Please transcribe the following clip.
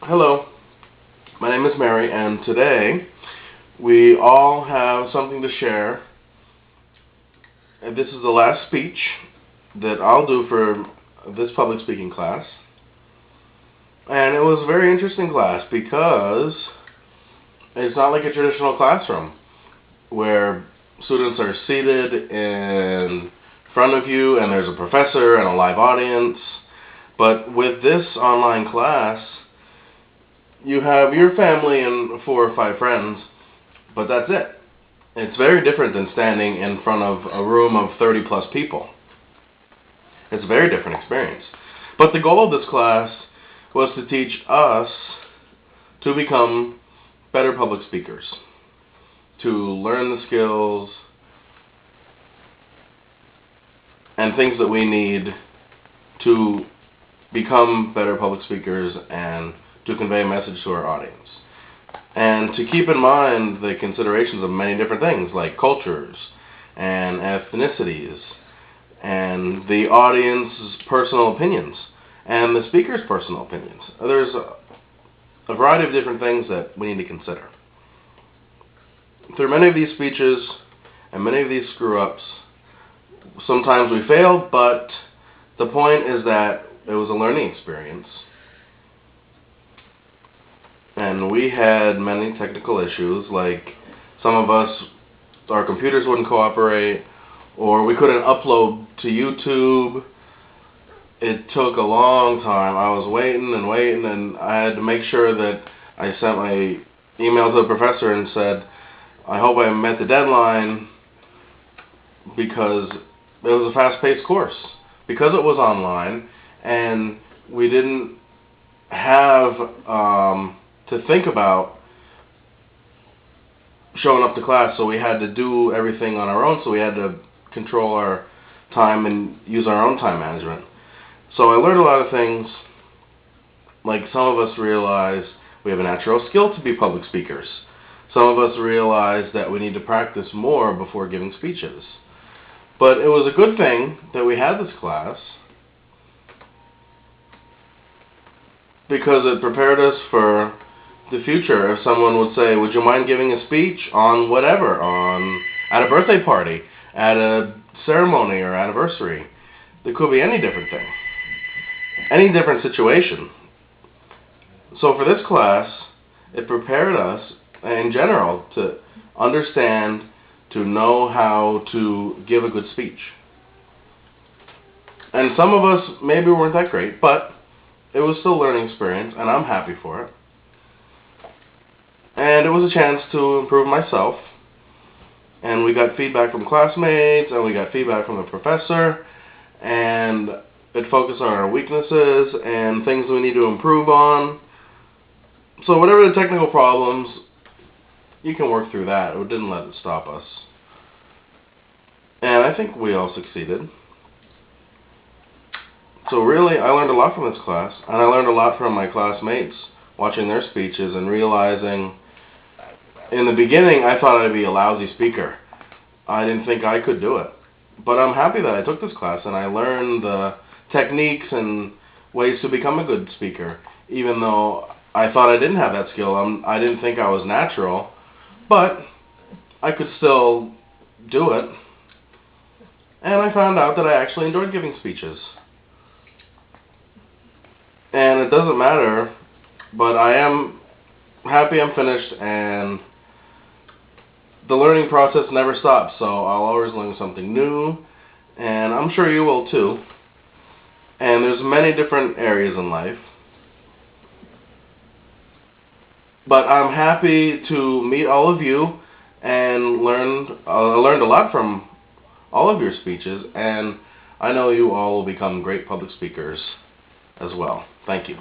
Hello, my name is Mary, and today we all have something to share. And this is the last speech that I'll do for this public speaking class. And it was a very interesting class because it's not like a traditional classroom where students are seated in front of you and there's a professor and a live audience. But with this online class, you have your family and 4 or 5 friends, but that's it. It's very different than standing in front of a room of 30 plus people. It's a very different experience. But the goal of this class was to teach us to become better public speakers, to learn the skills and things that we need to become better public speakers and to convey a message to our audience. And to keep in mind the considerations of many different things like cultures and ethnicities and the audience's personal opinions and the speaker's personal opinions. There's a variety of different things that we need to consider. Through many of these speeches and many of these screw-ups, sometimes we failed, but the point is that it was a learning experience. And we had many technical issues, like some of us, our computers wouldn't cooperate, or we couldn't upload to YouTube. It took a long time. I was waiting, and I had to make sure that I sent my email to the professor and said, I hope I met the deadline, because it was a fast-paced course. Because it was online, and we didn't have to think about showing up to class, so we had to do everything on our own, so we had to control our time and use our own time management. So I learned a lot of things, like some of us realized we have a natural skill to be public speakers. Some of us realized that we need to practice more before giving speeches. But it was a good thing that we had this class, because it prepared us for the future. If someone would say, would you mind giving a speech on whatever, at a birthday party, at a ceremony or anniversary, it could be any different thing, any different situation. So for this class, it prepared us in general to understand, to know how to give a good speech. And some of us maybe weren't that great, but it was still a learning experience, and I'm happy for it. And it was a chance to improve myself. And we got feedback from classmates, and we got feedback from the professor, and it focused on our weaknesses and things we need to improve on. So whatever the technical problems, you can work through that. It didn't let it stop us. And I think we all succeeded. So really, I learned a lot from this class, and I learned a lot from my classmates watching their speeches and realizing, in the beginning, I thought I'd be a lousy speaker. I didn't think I could do it. But I'm happy that I took this class, and I learned the techniques and ways to become a good speaker. Even though I thought I didn't have that skill, I didn't think I was natural, but I could still do it. And I found out that I actually enjoyed giving speeches. And it doesn't matter, but I am happy I'm finished, and the learning process never stops, so I'll always learn something new, and I'm sure you will too. And there's many different areas in life. But I'm happy to meet all of you and learned a lot from all of your speeches, and I know you all will become great public speakers as well. Thank you.